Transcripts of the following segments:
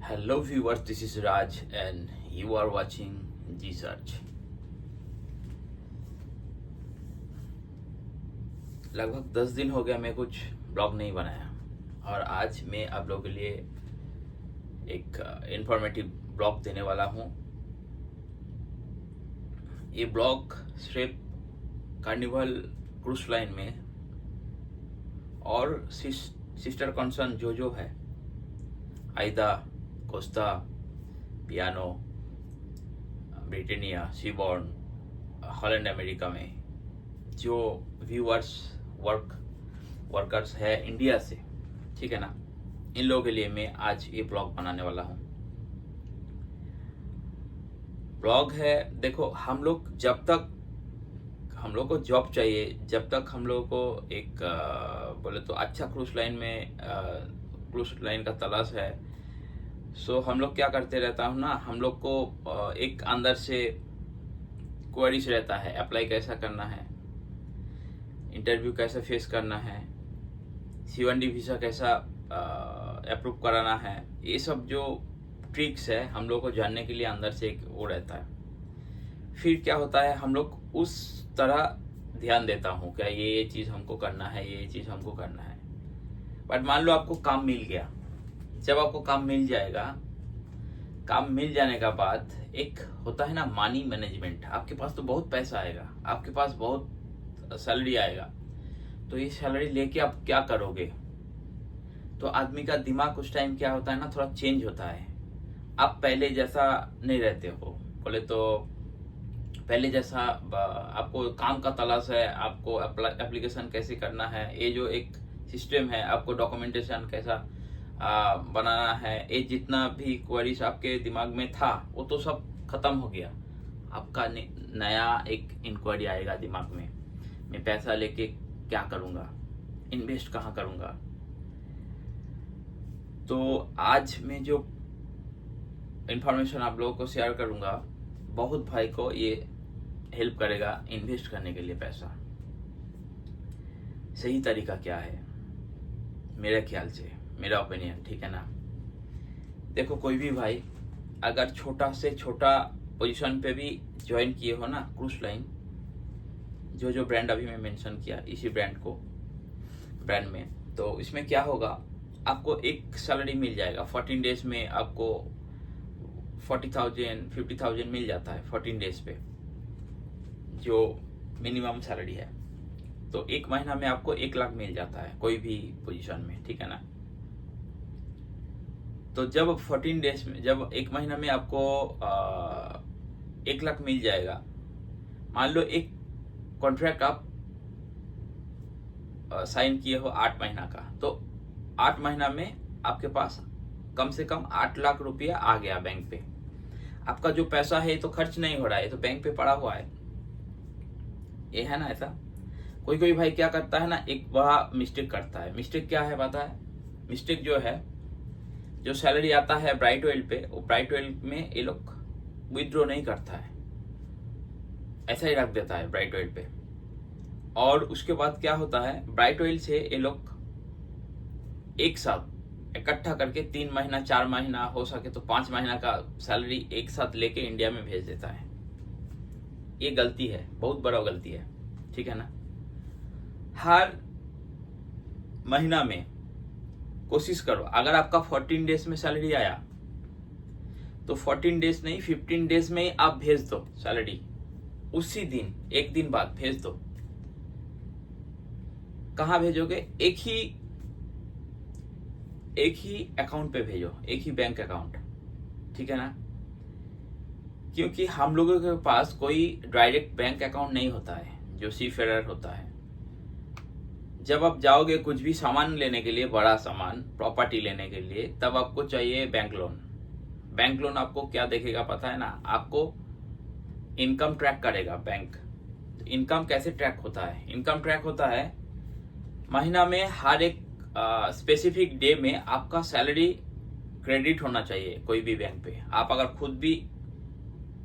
Hello viewers, this is Raj and you are watching G Search। लगभग 10 दिन हो गया मैं कुछ ब्लॉग नहीं बनाया और आज मैं आप लोगों के लिए एक इंफॉर्मेटिव ब्लॉग देने वाला हूँ। ये ब्लॉग सिर्फ कार्निवल क्रूज लाइन में और सिस्टर कंसर्न जो है आइदा, कोस्टा, पियानो, ब्रिटानिया, सीबॉर्न, हॉलैंड अमेरिका में जो व्यूअर्स वर्कर्स है इंडिया से, ठीक है ना, इन लोगों के लिए मैं आज ये ब्लॉग बनाने वाला हूँ। ब्लॉग है, देखो हम लोग जब तक हम लोग को जॉब चाहिए, जब तक हम लोग को एक बोले तो अच्छा क्रूज लाइन का तलाश है, सो हम लोग क्या करते रहता हूँ ना, हम लोग को एक अंदर से क्वेरीज रहता है, अप्लाई कैसा करना है, इंटरव्यू कैसे फेस करना है, C1D वीज़ा कैसा अप्रूव कराना है, ये सब जो ट्रिक्स है हम लोग को जानने के लिए अंदर से एक वो रहता है। फिर क्या होता है, हम लोग उस तरह ध्यान देता हूँ क्या ये चीज़ हमको करना है, ये चीज़ हमको करना है। बट मान लो आपको काम मिल गया, जब आपको काम मिल जाएगा, काम मिल जाने का बाद एक होता है ना मनी मैनेजमेंट। आपके पास तो बहुत पैसा आएगा, आपके पास बहुत सैलरी आएगा, तो ये सैलरी लेके आप क्या करोगे? तो आदमी का दिमाग उस टाइम क्या होता है ना, थोड़ा चेंज होता है। आप पहले जैसा नहीं रहते हो, बोले तो पहले जैसा आपको काम का तलाश है, आपको एप्लीकेशन कैसे करना है, ये जो एक सिस्टम है, आपको डॉक्यूमेंटेशन कैसा बनाना है, ये जितना भी क्वेरीज आपके दिमाग में था वो तो सब खत्म हो गया। आपका नया एक इंक्वायरी आएगा दिमाग में, मैं पैसा लेके क्या करूँगा, इन्वेस्ट कहाँ करूँगा। तो आज मैं जो इंफॉर्मेशन आप लोगों को शेयर करूँगा, बहुत भाई को ये हेल्प करेगा इन्वेस्ट करने के लिए पैसा। सही तरीका क्या है मेरे ख्याल से, मेरा ओपिनियन, ठीक है ना। देखो कोई भी भाई अगर छोटा से छोटा पोजीशन पे भी ज्वाइन किए हो ना क्रूज लाइन, जो ब्रांड अभी मैं मेंशन किया, इसी ब्रांड में, तो इसमें क्या होगा, आपको एक सैलरी मिल जाएगा 14 डेज में। आपको 40,000 50,000 मिल जाता है 14 डेज पे, जो मिनिमम सैलरी है। तो एक महीना में आपको 1 लाख मिल जाता है कोई भी पोजीशन में, ठीक है ना। तो जब 14 डेज में, जब एक महीना में आपको 1 लाख मिल जाएगा, मान लो एक कॉन्ट्रैक्ट आप साइन किए हो 8 महीना का, तो 8 महीना में आपके पास कम से कम 8 लाख रुपया आ गया बैंक पे। आपका जो पैसा है ये तो खर्च नहीं हो रहा है, ये तो बैंक पे पड़ा हुआ है, ये है ना। ऐसा कोई भाई क्या करता है ना, एक बड़ा मिस्टेक करता है। मिस्टेक क्या है पता है? मिस्टेक जो है, जो सैलरी आता है ब्राइट ऑयल पे, वो ब्राइट ऑयल में ये लोग विथड्रॉ नहीं करता है, ऐसा ही रख देता है ब्राइट ऑयल पे। और उसके बाद क्या होता है, ब्राइट ऑयल से ये लोग एक साथ इकट्ठा करके 3 महीना 4 महीना, हो सके तो 5 महीना का सैलरी एक साथ लेके इंडिया में भेज देता है। ये गलती है, बहुत बड़ा गलती है, ठीक है ना। हर महीना में कोशिश करो, अगर आपका 14 डेज में सैलरी आया तो 14 डेज नहीं 15 डेज में ही आप भेज दो सैलरी, उसी दिन, एक दिन बाद भेज दो। कहाँ भेजोगे? एक ही अकाउंट पे भेजो, एक ही बैंक अकाउंट, ठीक है ना। क्योंकि हम लोगों के पास कोई डायरेक्ट बैंक अकाउंट नहीं होता है, जो सीफेयर होता है। जब आप जाओगे कुछ भी सामान लेने के लिए, बड़ा सामान, प्रॉपर्टी लेने के लिए, तब आपको चाहिए बैंक लोन। बैंक लोन आपको क्या देखेगा पता है ना, आपको इनकम ट्रैक करेगा बैंक। इनकम कैसे ट्रैक होता है? इनकम ट्रैक होता है महीना में हर एक स्पेसिफिक डे में आपका सैलरी क्रेडिट होना चाहिए कोई भी बैंक पे। आप अगर खुद भी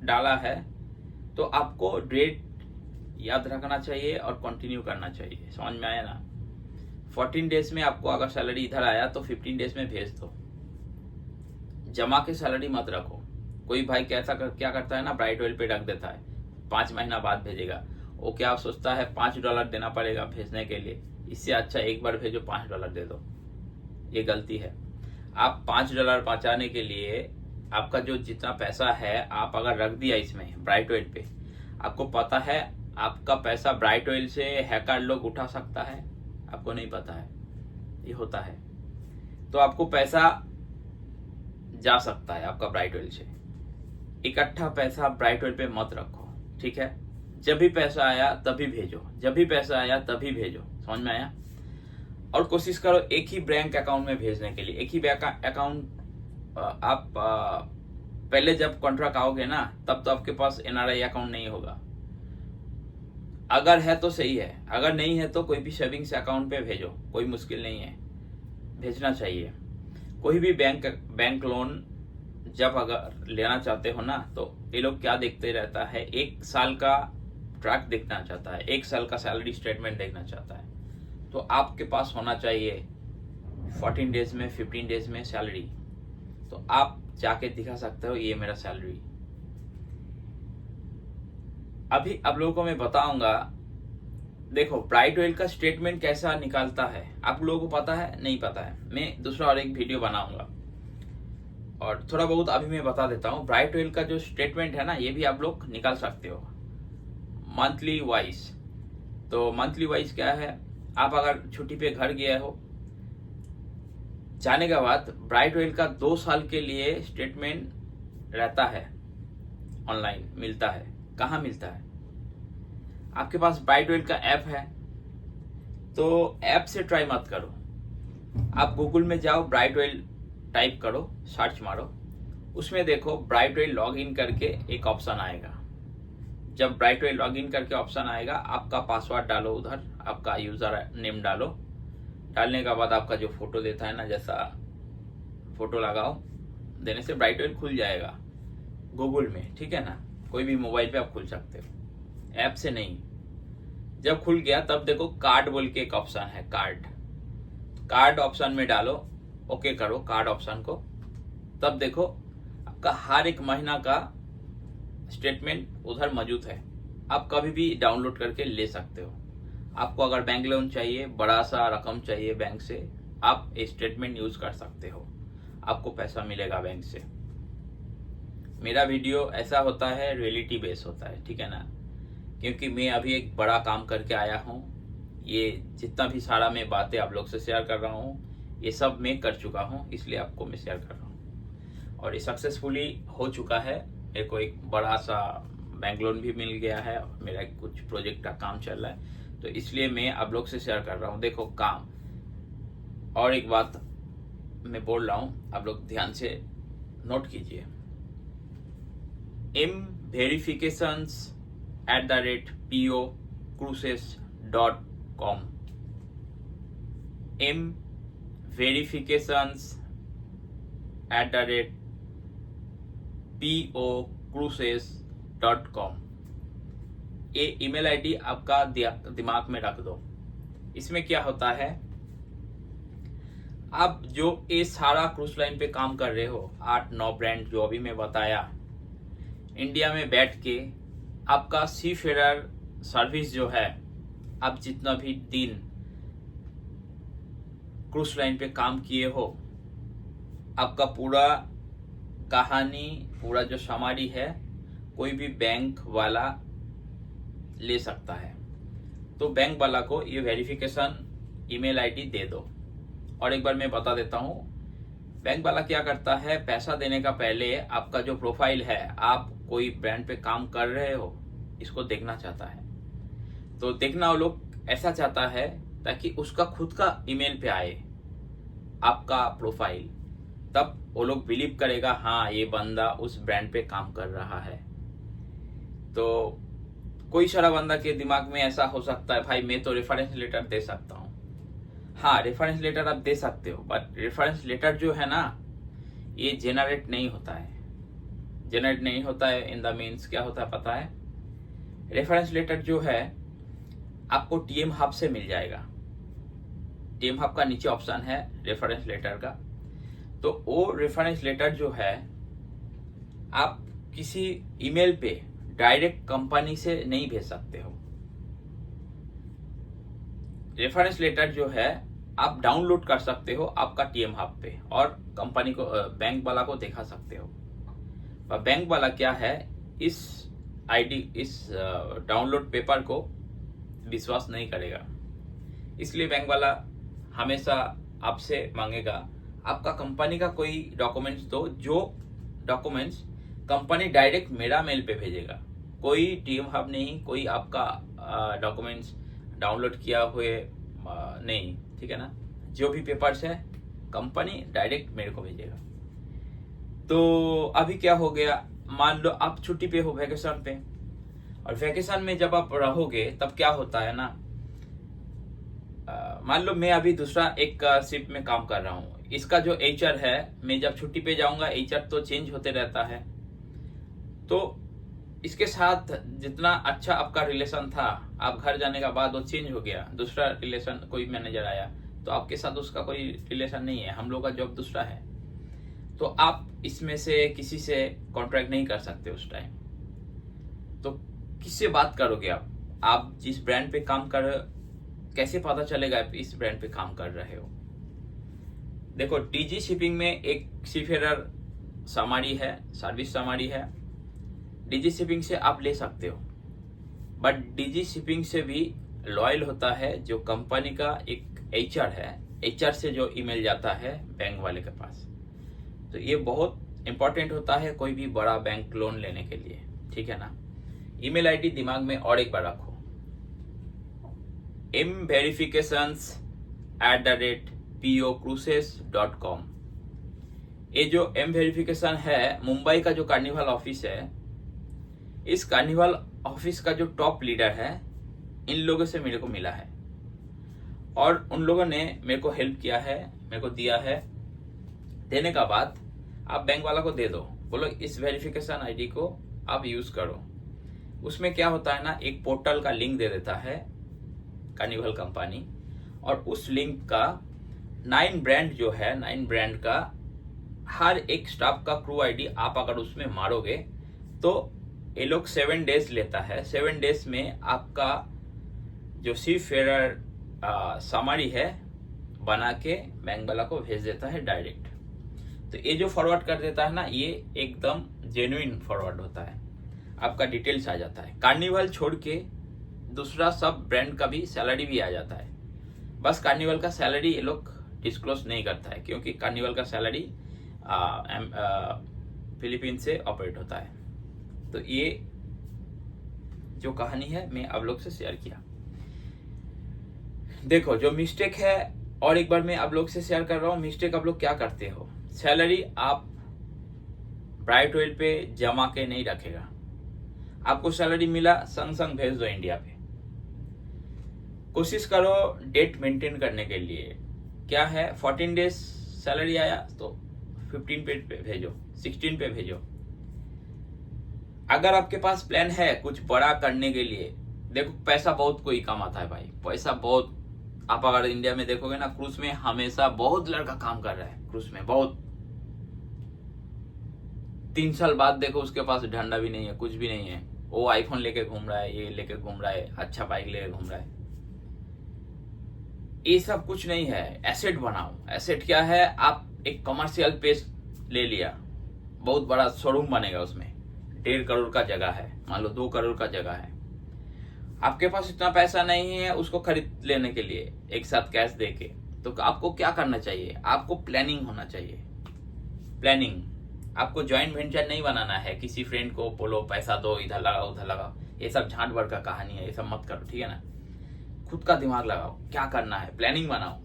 डाला है तो आपको डेट याद रखना चाहिए और कंटिन्यू करना चाहिए। समझ में आया ना? 14 डेज में आपको अगर सैलरी इधर आया तो 15 डेज में भेज दो। जमा के सैलरी मत रखो। कोई भाई क्या करता है ना, ब्राइट ऑयल पे रख देता है, 5 महीना बाद भेजेगा। वो क्या सोचता है $5 देना पड़ेगा भेजने के लिए, इससे अच्छा एक बार भेजो, $5 दे दो। ये गलती है। आप $5 बचाने के लिए आपका जो जितना पैसा है आप अगर रख दिया इसमें ब्राइट ऑयल पे, आपको पता है आपका पैसा ब्राइट ऑयल से हैकर लोग उठा सकता है, आपको नहीं पता है, ये होता है। तो आपको पैसा जा सकता है आपका ब्राइट ऑयल से। इकट्ठा पैसा ब्राइट ऑयल पे मत रखो, ठीक है। जब भी पैसा आया तभी भेजो, जब भी पैसा आया तभी भेजो, समझ में आया। और कोशिश करो एक ही बैंक अकाउंट में भेजने के लिए। एक ही बैंक अकाउंट आप पहले जब कॉन्ट्रैक्ट आओगे ना तब तो आपके पास NRI अकाउंट नहीं होगा। अगर है तो सही है, अगर नहीं है तो कोई भी सेविंग्स अकाउंट पे भेजो, कोई मुश्किल नहीं है, भेजना चाहिए। कोई भी बैंक लोन जब अगर लेना चाहते हो ना तो ये लोग क्या देखते रहता है, 1 साल का ट्रैक देखना चाहता है, 1 साल का सैलरी स्टेटमेंट देखना चाहता है। तो आपके पास होना चाहिए 14 डेज में, 15 डेज में सैलरी, तो आप जाके दिखा सकते हो ये मेरा सैलरी। अभी आप लोगों को मैं बताऊंगा, देखो ब्राइट ऑयल का स्टेटमेंट कैसा निकालता है, आप लोगों को पता है नहीं पता है, मैं दूसरा और एक वीडियो बनाऊंगा और थोड़ा बहुत अभी मैं बता देता हूँ। ब्राइट ऑयल का जो स्टेटमेंट है ना, ये भी आप लोग निकाल सकते हो मंथली वाइज। तो मंथली वाइज क्या है, आप अगर छुट्टी पे घर गए हो, जाने के बाद ब्राइट ऑयल का 2 साल के लिए स्टेटमेंट रहता है, ऑनलाइन मिलता है। कहाँ मिलता है, आपके पास ब्राइट ऑयल का ऐप है तो ऐप से ट्राई मत करो। आप गूगल में जाओ, ब्राइट ऑयल टाइप करो, सर्च मारो, उसमें देखो ब्राइट ऑयल लॉग इन करके एक ऑप्शन आएगा। जब ब्राइट ऑयल लॉग इन करके ऑप्शन आएगा, आपका पासवर्ड डालो, उधर आपका यूजर नेम डालो, डालने के बाद आपका जो फोटो देता है ना, जैसा फोटो लगाओ, देने से ब्राइट ऑयल खुल जाएगा गूगल में, ठीक है ना। कोई भी मोबाइल पे आप खुल सकते हो, ऐप से नहीं। जब खुल गया तब देखो कार्ड बोल के एक ऑप्शन है, कार्ड ऑप्शन में डालो, ओके करो कार्ड ऑप्शन को, तब देखो आपका हर एक महीना का स्टेटमेंट उधर मौजूद है। आप कभी भी डाउनलोड करके ले सकते हो। आपको अगर बैंक लोन चाहिए, बड़ा सा रकम चाहिए बैंक से, आप स्टेटमेंट यूज कर सकते हो, आपको पैसा मिलेगा बैंक से। मेरा वीडियो ऐसा होता है, रियलिटी बेस होता है, ठीक है ना, क्योंकि मैं अभी एक बड़ा काम करके आया हूँ। ये जितना भी सारा मैं बातें आप लोग से शेयर कर रहा हूँ, ये सब मैं कर चुका हूँ, इसलिए आपको मैं शेयर कर रहा हूँ। और ये सक्सेसफुली हो चुका है। मेरे को एक बड़ा सा बैंक लोन भी मिल गया है, मेरा कुछ प्रोजेक्ट का काम चल रहा है, तो इसलिए मैं आप लोग से शेयर कर रहा हूँ। देखो काम, और एक बात मैं बोल रहा हूँ, आप लोग ध्यान से नोट कीजिए, mverifications@POcruises.com, mverifications@POcruises.com, ये ईमेल आईडी आपका दिमाग में रख दो। इसमें क्या होता है, आप जो ये सारा क्रूज लाइन पे काम कर रहे हो, 8-9 ब्रांड जो अभी मैं बताया, इंडिया में बैठ के आपका सी फेयर सर्विस जो है, आप जितना भी दिन क्रूज लाइन पे काम किए हो, आपका पूरा कहानी, पूरा जो समारी है, कोई भी बैंक वाला ले सकता है। तो बैंक वाला को ये वेरिफिकेशन ईमेल आईडी दे दो। और एक बार मैं बता देता हूँ, बैंक वाला क्या करता है, पैसा देने का पहले आपका जो प्रोफाइल है, आप कोई ब्रांड पे काम कर रहे हो, इसको देखना चाहता है। तो देखना वो लोग ऐसा चाहता है ताकि उसका खुद का ईमेल पे आए आपका प्रोफाइल, तब वो लोग बिलीव करेगा हाँ ये बंदा उस ब्रांड पे काम कर रहा है। तो कोई सारा बंदा के दिमाग में ऐसा हो सकता है, भाई मैं तो रेफरेंस लेटर दे सकता हूँ। हाँ, रेफरेंस लेटर आप दे सकते हो, बट रेफरेंस लेटर जो है ना, ये जेनरेट नहीं होता है। जेनरेट नहीं होता है इन द मीन्स क्या होता है पता है, रेफरेंस लेटर जो है आपको टीएम हब से मिल जाएगा। टीएम हब का नीचे ऑप्शन है रेफरेंस लेटर का, तो वो रेफरेंस लेटर जो है आप किसी ईमेल पे डायरेक्ट कंपनी से नहीं भेज सकते हो। रेफरेंस लेटर जो है आप डाउनलोड कर सकते हो आपका टीएम हब पे और कंपनी को बैंक वाला को दिखा सकते हो। पर बैंक वाला क्या है, इस डाउनलोड पेपर को विश्वास नहीं करेगा। इसलिए बैंक वाला हमेशा आपसे मांगेगा आपका कंपनी का कोई डॉक्यूमेंट्स दो, जो डॉक्यूमेंट्स कंपनी डायरेक्ट मेरा मेल पे भेजेगा। कोई टीएम हब नहीं, कोई आपका डॉक्यूमेंट्स डाउनलोड किया हुए नहीं, ठीक है ना। जो भी पेपर्स है कंपनी डायरेक्ट मेरे को भेजेगा। तो अभी क्या हो गया, मान लो आप छुट्टी पे हो, वैकेशन पे, और वैकेशन में जब आप रहोगे तब क्या होता है ना, मान लो मैं अभी दूसरा एक शिप में काम कर रहा हूँ, इसका जो एचआर है, मैं जब छुट्टी पे जाऊंगा एचआर तो चेंज होते रहता है। तो इसके साथ जितना अच्छा आपका रिलेशन था, आप घर जाने का बाद वो चेंज हो गया, दूसरा रिलेशन कोई मैनेजर आया, तो आपके साथ उसका कोई रिलेशन नहीं है, हम लोग का जॉब दूसरा है। तो आप इसमें से किसी से कॉन्ट्रैक्ट नहीं कर सकते उस टाइम। तो किससे बात करोगे आप जिस ब्रांड पे काम कर रहे हो, कैसे पता चलेगा आप इस ब्रांड पे काम कर रहे हो। देखो, डीजी शिपिंग में एक सीफेरर समारी है, सर्विस समारी है, डीजी शिपिंग से आप ले सकते हो। बट डीजी शिपिंग से भी लॉयल होता है जो कंपनी का एक एचआर है, एचआर से जो ईमेल जाता है बैंक वाले के पास। तो ये बहुत इंपॉर्टेंट होता है कोई भी बड़ा बैंक लोन लेने के लिए, ठीक है ना। ईमेल आईडी दिमाग में और एक बार रखो, mverifications@POcruises.com। ये जो एम वेरिफिकेशन है, मुंबई का जो कार्निवल ऑफिस है, इस कार्निवल ऑफिस का जो टॉप लीडर है, इन लोगों से मेरे को मिला है और उन लोगों ने मेरे को हेल्प किया है, मेरे को दिया है। देने का बाद आप बैंक वाला को दे दो, बोलो इस वेरिफिकेशन आईडी को आप यूज करो। उसमें क्या होता है ना, एक पोर्टल का लिंक दे देता है कार्निवल कंपनी, और उस लिंक का 9 ब्रांड जो है, 9 ब्रांड का हर एक स्टाफ का क्रू आईडी आप अगर उसमें मारोगे तो ये लोग 7 डेज लेता है। 7 डेज में आपका जो सी फेयर समारी है बना के बैंक वाला को भेज देता है डायरेक्ट। तो ये जो फॉरवर्ड कर देता है ना, ये एकदम जेन्युइन फॉरवर्ड होता है, आपका डिटेल्स आ जाता है। कार्निवल छोड़ के दूसरा सब ब्रांड का भी सैलरी भी आ जाता है। बस कार्निवल का सैलरी ये लोग डिस्क्लोज नहीं करता है, क्योंकि कार्निवल का सैलरी फिलीपीन से ऑपरेट होता है। तो ये जो कहानी है मैं आप लोग से शेयर किया। देखो, जो मिस्टेक है, और एक बार मैं आप लोग से शेयर कर रहा हूँ, मिस्टेक आप लोग क्या करते हो, सैलरी आप ब्राइट ऑयल पे जमा के नहीं रखेगा। आपको सैलरी मिला, संग संग भेज दो इंडिया पे। कोशिश करो डेट मेंटेन करने के लिए। क्या है, 14 डेज सैलरी आया तो 15 पे भेजो, 16 पे भेजो। अगर आपके पास प्लान है कुछ बड़ा करने के लिए, देखो पैसा बहुत कोई कमाता है भाई, पैसा बहुत। आप अगर इंडिया में देखोगे ना, क्रूज में हमेशा बहुत लड़का काम कर रहा है, क्रूज में बहुत। 3 साल बाद देखो उसके पास डंडा भी नहीं है, कुछ भी नहीं है, वो आईफोन लेके घूम रहा है, ये लेके घूम रहा है, अच्छा बाइक लेके घूम रहा है। ये सब कुछ नहीं है। एसेट बनाओ। एसेट क्या है, आप एक कमर्शियल पेज ले लिया, बहुत बड़ा शोरूम बनेगा, उसमें 1.5 करोड़ का जगह है, मान लो 2 करोड़ का जगह है। आपके पास इतना पैसा नहीं है उसको खरीद लेने के लिए एक साथ कैश देके, तो आपको क्या करना चाहिए, आपको प्लानिंग होना चाहिए। प्लानिंग, आपको जॉइंट वेंचर नहीं बनाना है, किसी फ्रेंड को बोलो पैसा दो, इधर लगाओ उधर लगाओ, ये सब झांट भर का कहानी है, ये सब मत करो, ठीक है ना। खुद का दिमाग लगाओ, क्या करना है, प्लानिंग बनाओ।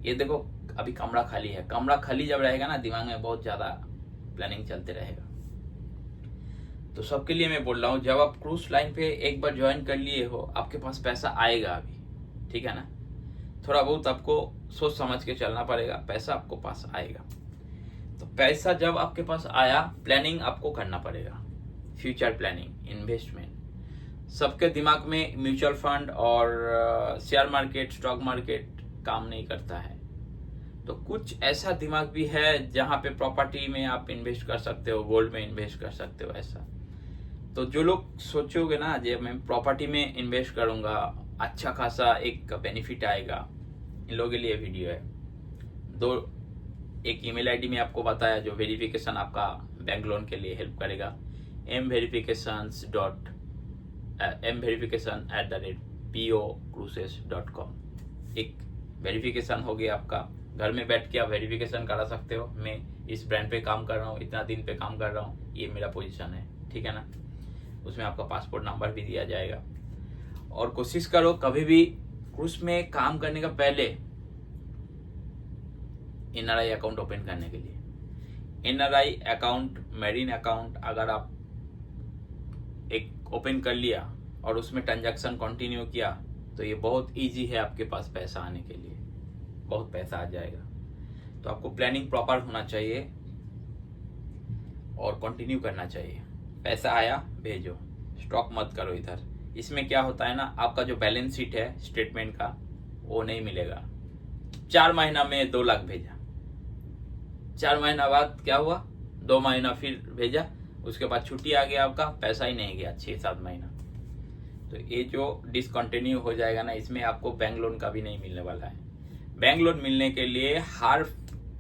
ये देखो अभी कमरा खाली है, कमरा खाली जब रहेगा ना, दिमाग में बहुत ज्यादा प्लानिंग चलते रहेगा। तो सबके लिए मैं बोल रहा हूँ, जब आप क्रूज लाइन पे एक बार ज्वाइन कर लिए हो, आपके पास पैसा आएगा अभी, ठीक है ना। थोड़ा बहुत आपको सोच समझ के चलना पड़ेगा, पैसा आपको पास आएगा। तो पैसा जब आपके पास आया, प्लानिंग आपको करना पड़ेगा, फ्यूचर प्लानिंग, इन्वेस्टमेंट। सबके दिमाग में म्यूचुअल फंड और शेयर मार्केट, स्टॉक मार्केट काम नहीं करता है। तो कुछ ऐसा दिमाग भी है जहाँ पे प्रॉपर्टी में आप इन्वेस्ट कर सकते हो, गोल्ड में इन्वेस्ट कर सकते हो ऐसा। तो जो लोग सोचोगे ना जब मैं प्रॉपर्टी में इन्वेस्ट करूंगा अच्छा खासा एक बेनिफिट आएगा, इन लोगों के लिए वीडियो है। एक ईमेल आईडी में आपको बताया जो वेरिफिकेशन आपका बैंक लोन के लिए हेल्प करेगा, mverification@pocruises.com। एक वेरिफिकेशन हो गया आपका, घर में बैठ के आप वेरिफिकेशन करा सकते हो, मैं इस ब्रांड पे काम कर रहा हूँ, इतना दिन पे काम कर रहा हूँ, ये मेरा पोजीशन है, ठीक है ना। उसमें आपका पासपोर्ट नंबर भी दिया जाएगा। और कोशिश करो कभी भी क्रूज में काम करने का पहले एनआरआई अकाउंट ओपन करने के लिए। एनआरआई अकाउंट, मेरिन अकाउंट अगर आप एक ओपन कर लिया और उसमें ट्रांजैक्शन कंटिन्यू किया तो ये बहुत इजी है आपके पास पैसा आने के लिए, बहुत पैसा आ जाएगा। तो आपको प्लानिंग प्रॉपर होना चाहिए और कंटिन्यू करना चाहिए। पैसा आया भेजो, स्टॉक मत करो इधर। इसमें क्या होता है ना, आपका जो बैलेंस शीट है स्टेटमेंट का वो नहीं मिलेगा। 4 महीना में 2 लाख भेजा, 4 महीना बाद क्या हुआ, 2 महीना फिर भेजा, उसके बाद छुट्टी आ गया, आपका पैसा ही नहीं गया 6-7 महीना। तो ये जो डिसकंटिन्यू हो जाएगा ना, इसमें आपको बैंक लोन का भी नहीं मिलने वाला है। बैंक लोन मिलने के लिए हर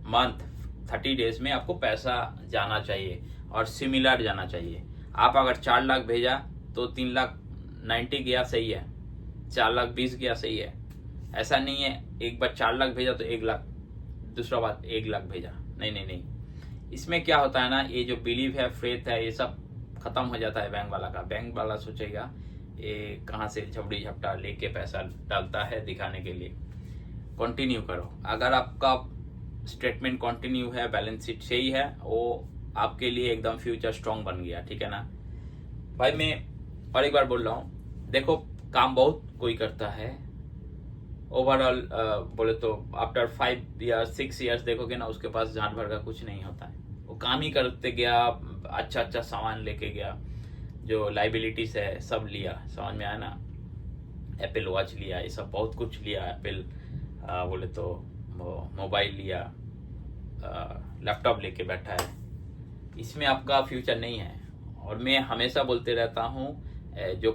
मंथ 30 डेज में आपको पैसा जाना चाहिए और सिमिलर जाना चाहिए। आप अगर 4 लाख भेजा तो 3,90,000 गया, सही है, 4,20,000 गया, सही है। ऐसा नहीं है एक बार 4 लाख भेजा तो 1 लाख, दूसरा बात 1 लाख भेजा, नहीं नहीं नहीं। इसमें क्या होता है ना, ये जो बिलीव है, फेथ है, ये सब खत्म हो जाता है बैंक वाला का। बैंक वाला सोचेगा ये कहाँ से झपड़ी झपटा लेके पैसा डालता है दिखाने के लिए। कंटिन्यू करो। अगर आपका स्टेटमेंट कंटिन्यू है, बैलेंस शीट सही है, वो आपके लिए एकदम फ्यूचर स्ट्रांग बन गया, ठीक है ना भाई। मैं और एक बार बोल रहा हूँ, देखो काम बहुत कोई करता है, ओवरऑल बोले तो आफ्टर 5 या 6 ईयर्स देखोगे ना, उसके पास जान भर का कुछ नहीं होता है। वो काम ही करते गया, अच्छा अच्छा सामान लेके गया, जो लाइबिलिटीज है सब लिया, समझ में आया ना। एप्पल वॉच लिया, ये सब बहुत कुछ लिया, एप्पल बोले तो मोबाइल लिया, लैपटॉप लेके बैठा है। इसमें आपका फ्यूचर नहीं है। और मैं हमेशा बोलते रहता हूँ जो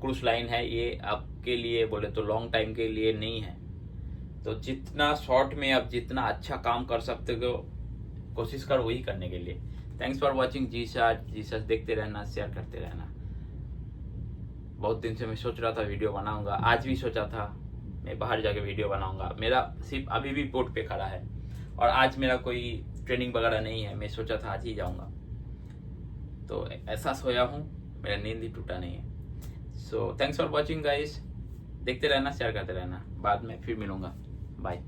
क्रूज लाइन है ये आपके लिए बोले तो लॉन्ग टाइम के लिए नहीं है। तो जितना शॉर्ट में आप जितना अच्छा काम कर सकते हो कोशिश करो वही करने के लिए। Thanks for watching. जीसस देखते रहना, शेयर करते रहना। बहुत दिन से मैं सोच रहा था वीडियो बनाऊंगा, आज भी सोचा था मैं बाहर जाके वीडियो बनाऊंगा। मेरा सिर्फ अभी भी पोर्ट पे खड़ा है और आज मेरा कोई ट्रेनिंग वगैरह नहीं है। मैं सोचा था आज ही जाऊंगा, तो ऐसा सोया हूँ, मेरा नींद ही टूटा नहीं है। So thanks for watching guys. देखते रहना, शेयर करते रहना। बाद में फिर मिलूंगा, बाय।